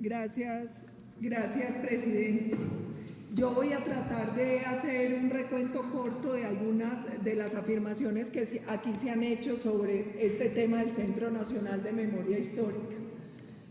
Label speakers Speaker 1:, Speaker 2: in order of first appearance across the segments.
Speaker 1: Gracias, presidente. Yo voy a tratar de hacer un recuento corto de algunas de las afirmaciones que aquí se han hecho sobre este tema del Centro Nacional de Memoria Histórica.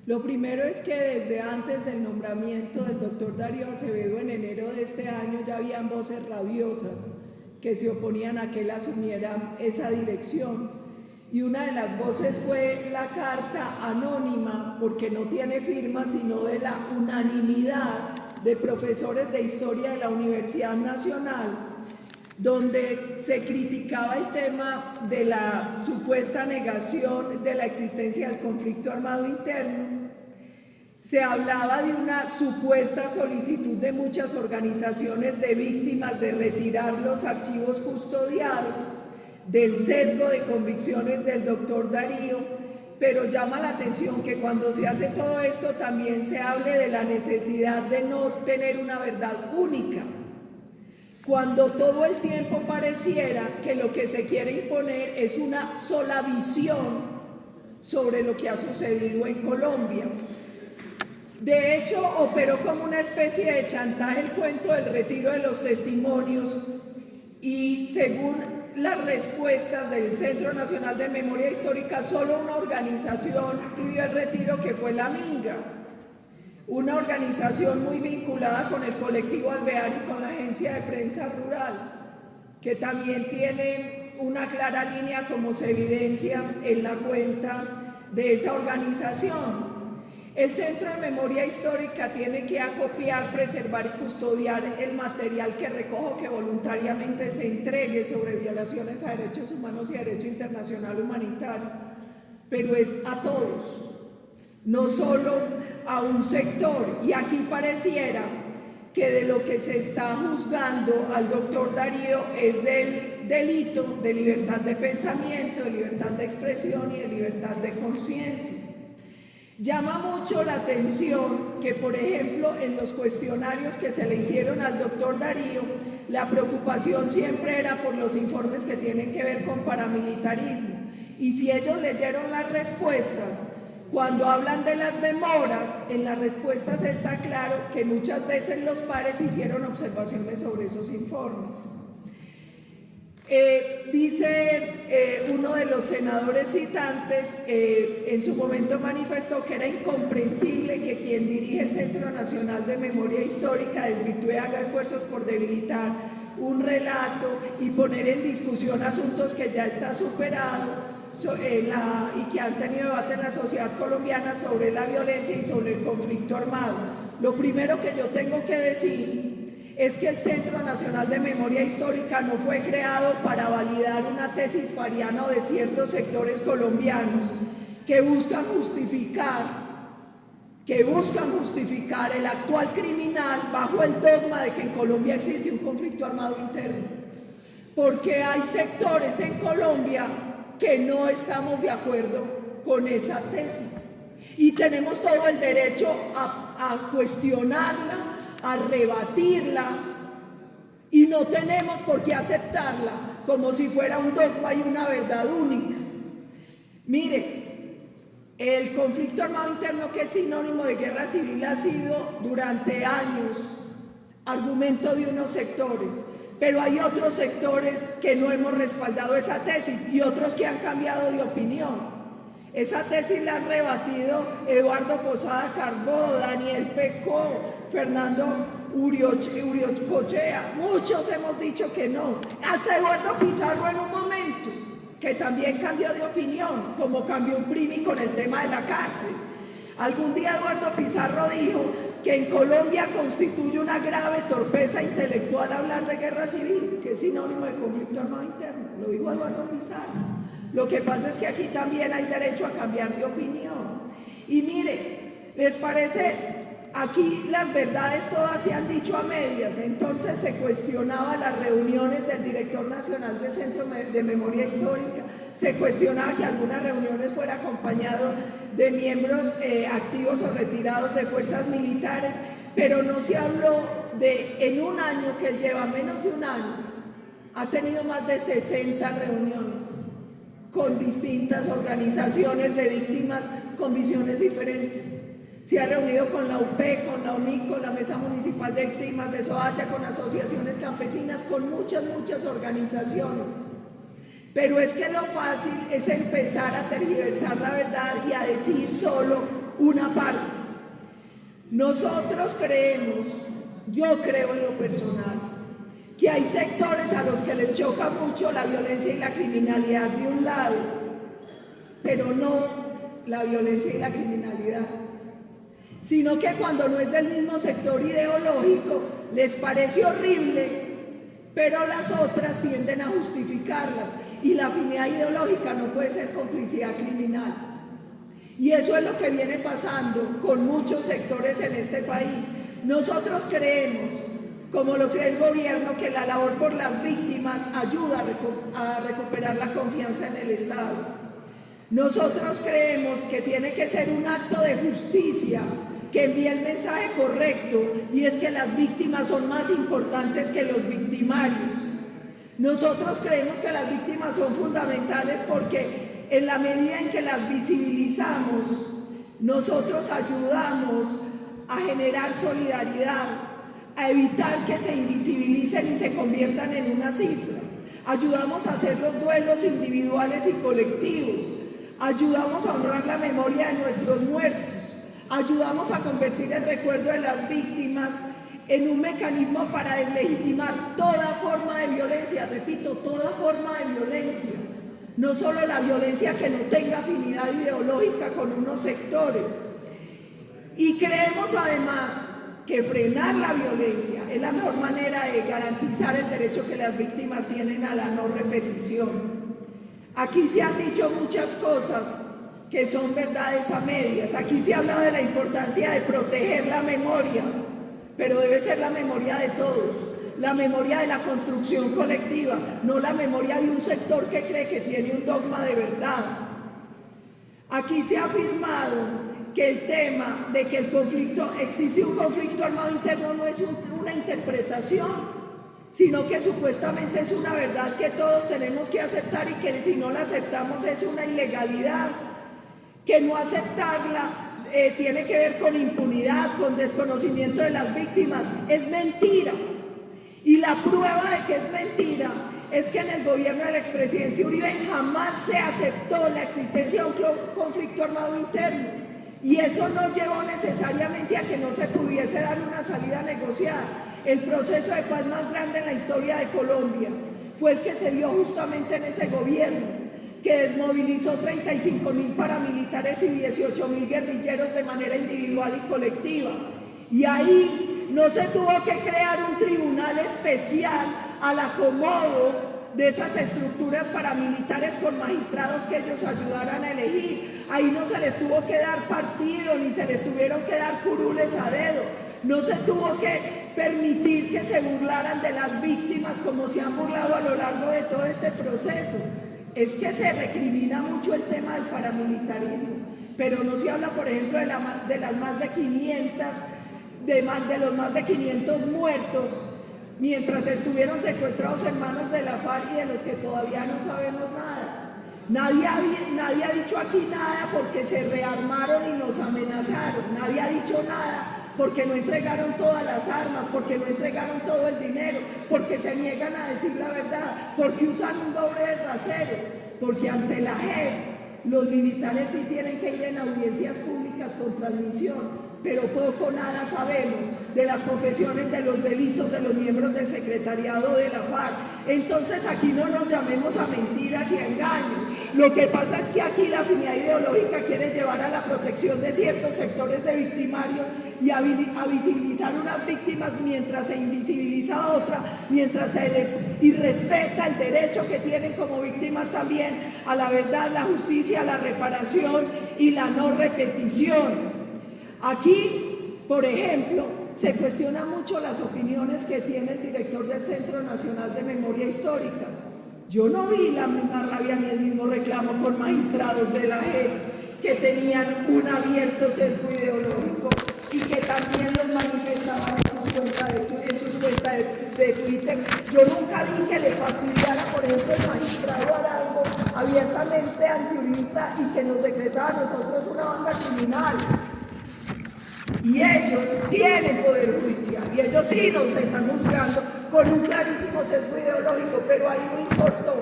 Speaker 1: Lo primero es que desde antes del nombramiento del doctor Darío Acevedo en enero de este año ya habían voces rabiosas que se oponían a que él asumiera esa dirección. Y una de las voces fue la carta anónima, porque no tiene firma, sino de la unanimidad de profesores de historia de la Universidad Nacional, donde se criticaba el tema de la supuesta negación de la existencia del conflicto armado interno. Se hablaba de una supuesta solicitud de muchas organizaciones de víctimas de retirar los archivos custodiados, del sesgo de convicciones del doctor Darío, pero llama la atención que cuando se hace todo esto también se hable de la necesidad de no tener una verdad única, cuando todo el tiempo pareciera que lo que se quiere imponer es una sola visión sobre lo que ha sucedido en Colombia. De hecho, operó como una especie de chantaje el cuento del retiro de los testimonios y según las respuestas del Centro Nacional de Memoria Histórica, solo una organización pidió el retiro, que fue la Minga, una organización muy vinculada con el colectivo Alvear y con la agencia de prensa rural, que también tiene una clara línea, como se evidencia en la cuenta de esa organización. El Centro de Memoria Histórica tiene que acopiar, preservar y custodiar el material que recojo, que voluntariamente se entregue sobre violaciones a derechos humanos y derecho internacional humanitario, pero es a todos, no solo a un sector. Y aquí pareciera que de lo que se está juzgando al doctor Darío es del delito de libertad de pensamiento, de libertad de expresión y de libertad de conciencia. Llama mucho la atención que, por ejemplo, en los cuestionarios que se le hicieron al doctor Darío, la preocupación siempre era por los informes que tienen que ver con paramilitarismo. Y si ellos leyeron las respuestas, cuando hablan de las demoras, en las respuestas está claro que muchas veces los pares hicieron observaciones sobre esos informes. Dice uno de los senadores citantes, en su momento manifestó que era incomprensible que quien dirige el Centro Nacional de Memoria Histórica desvirtúe y haga esfuerzos por debilitar un relato y poner en discusión asuntos que ya está superado y que han tenido debate en la sociedad colombiana sobre la violencia y sobre el conflicto armado. Lo primero que yo tengo que decir es que el Centro Nacional de Memoria Histórica no fue creado para validar una tesis fariana o de ciertos sectores colombianos que buscan justificar el actual criminal bajo el dogma de que en Colombia existe un conflicto armado interno. Porque hay sectores en Colombia que no estamos de acuerdo con esa tesis y tenemos todo el derecho a cuestionarla, a rebatirla, y no tenemos por qué aceptarla como si fuera un dogma y una verdad única. Mire, el conflicto armado interno, que es sinónimo de guerra civil, ha sido durante años argumento de unos sectores, pero hay otros sectores que no hemos respaldado esa tesis y otros que han cambiado de opinión. Esa tesis la han rebatido Eduardo Posada Carbó, Daniel Pecó, Fernando Uriocochea. Muchos hemos dicho que no. Hasta Eduardo Pizarro en un momento, que también cambió de opinión, como cambió un primi con el tema de la cárcel. Algún día Eduardo Pizarro dijo que en Colombia constituye una grave torpeza intelectual hablar de guerra civil, que es sinónimo de conflicto armado interno. Lo dijo Eduardo Pizarro. Lo que pasa es que aquí también hay derecho a cambiar de opinión. Y mire, ¿les parece? Aquí las verdades todas se han dicho a medias. Entonces se cuestionaba las reuniones del director nacional del Centro de Memoria Histórica, se cuestionaba que algunas reuniones fuera acompañado de miembros activos o retirados de fuerzas militares, pero no se habló de, en un año que él lleva, menos de un año, ha tenido más de 60 reuniones con distintas organizaciones de víctimas con visiones diferentes. se ha reunido con la UP, con la UNIC, con la Mesa Municipal de Víctimas de Soacha, con asociaciones campesinas, con muchas organizaciones. Pero es que lo fácil es empezar a tergiversar la verdad y a decir solo una parte. Nosotros creemos, yo creo en lo personal, que hay sectores a los que les choca mucho la violencia y la criminalidad de un lado, pero no la violencia y la criminalidad, sino que cuando no es del mismo sector ideológico les parece horrible, pero las otras tienden a justificarlas y la afinidad ideológica no puede ser complicidad criminal. Y eso es lo que viene pasando con muchos sectores en este país. Nosotros creemos, como lo cree el gobierno, que la labor por las víctimas ayuda a recuperar la confianza en el Estado. Nosotros creemos que tiene que ser un acto de justicia que envíe el mensaje correcto, y es que las víctimas son más importantes que los victimarios. Nosotros creemos que las víctimas son fundamentales porque en la medida en que las visibilizamos, nosotros ayudamos a generar solidaridad, a evitar que se invisibilicen y se conviertan en una cifra. Ayudamos a hacer los duelos individuales y colectivos, ayudamos a honrar la memoria de nuestros muertos, ayudamos a convertir el recuerdo de las víctimas en un mecanismo para deslegitimar toda forma de violencia, repito, toda forma de violencia, no solo la violencia que no tenga afinidad ideológica con unos sectores. Y creemos además que frenar la violencia es la mejor manera de garantizar el derecho que las víctimas tienen a la no repetición. Aquí se han dicho muchas cosas que son verdades a medias. Aquí se ha hablado de la importancia de proteger la memoria, pero debe ser la memoria de todos, la memoria de la construcción colectiva, no la memoria de un sector que cree que tiene un dogma de verdad. Aquí se ha afirmado que el tema de que existe un conflicto armado interno no es una interpretación, sino que supuestamente es una verdad que todos tenemos que aceptar y que si no la aceptamos es una ilegalidad, que no aceptarla tiene que ver con impunidad, con desconocimiento de las víctimas. Es mentira. Y la prueba de que es mentira es que en el gobierno del expresidente Uribe jamás se aceptó la existencia de un conflicto armado interno. Y eso no llevó necesariamente a que no se pudiese dar una salida negociada. El proceso de paz más grande en la historia de Colombia fue el que se dio justamente en ese gobierno, que desmovilizó 35.000 paramilitares y 18.000 guerrilleros de manera individual y colectiva. Y ahí no se tuvo que crear un tribunal especial al acomodo de esas estructuras paramilitares con magistrados que ellos ayudaran a elegir. Ahí no se les tuvo que dar partido, ni se les tuvieron que dar curules a dedo. No se tuvo que permitir que se burlaran de las víctimas como se han burlado a lo largo de todo este proceso. Es que se recrimina mucho el tema del paramilitarismo, pero no se habla, por ejemplo, de las más de 500, de los más de 500 muertos mientras estuvieron secuestrados en manos de la FARC y de los que todavía no sabemos nada. Nadie ha dicho aquí nada porque se rearmaron y nos amenazaron. Nadie ha dicho nada porque no entregaron todas las armas, porque no entregaron todo el dinero, porque se niegan a decir la verdad, porque usan un doble rasero, porque ante la JEP los militares sí tienen que ir en audiencias públicas con transmisión, pero poco nada sabemos de las confesiones de los delitos de los miembros del secretariado de la FARC. Entonces aquí no nos llamemos a mentiras y a engaños. Lo que pasa es que aquí la afinidad ideológica quiere llevar a la protección de ciertos sectores de victimarios y a visibilizar unas víctimas mientras se invisibiliza a otra, mientras se les irrespeta el derecho que tienen como víctimas también a la verdad, la justicia, la reparación y la no repetición. Aquí, por ejemplo, se cuestionan mucho las opiniones que tiene el director del Centro Nacional de Memoria Histórica. Yo no vi la misma rabia ni el mismo reclamo con magistrados de la JEP que tenían un abierto sesgo ideológico y que también los manifestaban en sus cuentas de Twitter. Yo nunca vi que les fastidiara, por ejemplo, el magistrado Arango, abiertamente antiuribista, y que nos decretara a nosotros una banda criminal. ellos tienen poder judicial y ellos sí nos están juzgando con un clarísimo sesgo ideológico, pero ahí no importó.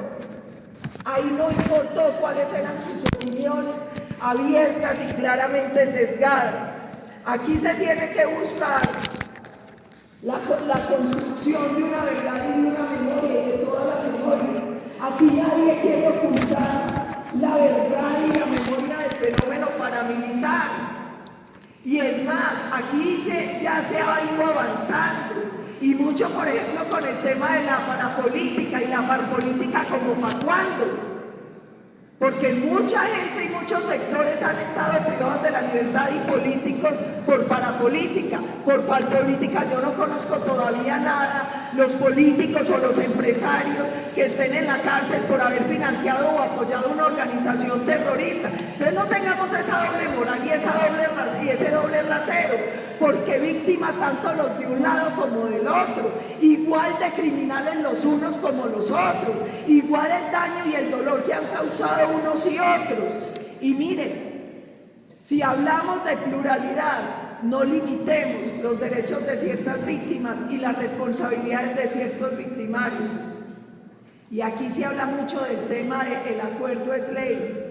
Speaker 1: Ahí no importó cuáles eran sus opiniones abiertas y claramente sesgadas. Aquí se tiene que buscar la construcción de una verdad y de una memoria y de toda la memoria. Aquí nadie quiere ocultar la verdad y la memoria del fenómeno paramilitar. Y es más, aquí ya se ha ido avanzando. Y mucho, por ejemplo, con el tema de la parapolítica y la parapolítica como para cuándo. Porque mucha gente y muchos sectores han estado privados de la libertad y políticos por parapolítica, por parapolítica. Yo no conozco todavía nada, los políticos o los empresarios que estén en la cárcel por haber financiado o apoyado una organización terrorista. Entonces no tengamos esa doble moral y ese doble rasero, porque víctimas tanto los de un lado como del otro, igual de criminales los unos como los otros, igual el daño y el dolor que han causado unos y otros. Y miren, si hablamos de pluralidad, no limitemos los derechos de ciertas víctimas y las responsabilidades de ciertos victimarios. Y aquí se habla mucho del tema del acuerdo es ley.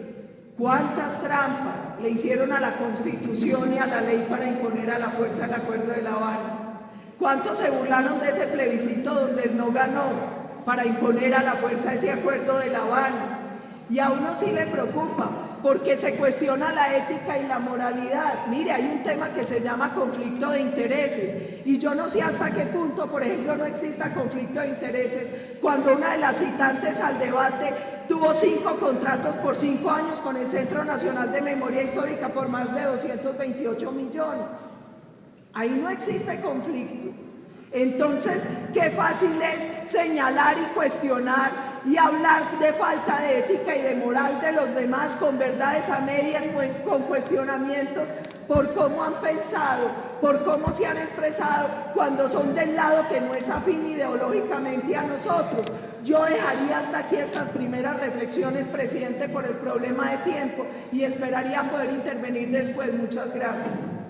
Speaker 1: ¿Cuántas trampas le hicieron a la Constitución y a la ley para imponer a la fuerza el acuerdo de La Habana? ¿Cuántos se burlaron de ese plebiscito donde él no ganó para imponer a la fuerza ese acuerdo de La Habana? Y a uno sí le preocupa, porque se cuestiona la ética y la moralidad. Mire, hay un tema que se llama conflicto de intereses, y yo no sé hasta qué punto, por ejemplo, no exista conflicto de intereses cuando una de las citantes al debate tuvo 5 contratos por 5 años con el Centro Nacional de Memoria Histórica por más de 228 millones. Ahí no existe conflicto. Entonces, qué fácil es señalar y cuestionar y hablar de falta de ética y de moral de los demás con verdades a medias, con cuestionamientos por cómo han pensado, por cómo se han expresado cuando son del lado que no es afín ideológicamente a nosotros. Yo dejaría hasta aquí estas primeras reflexiones, presidente, por el problema de tiempo, y esperaría poder intervenir después. Muchas gracias.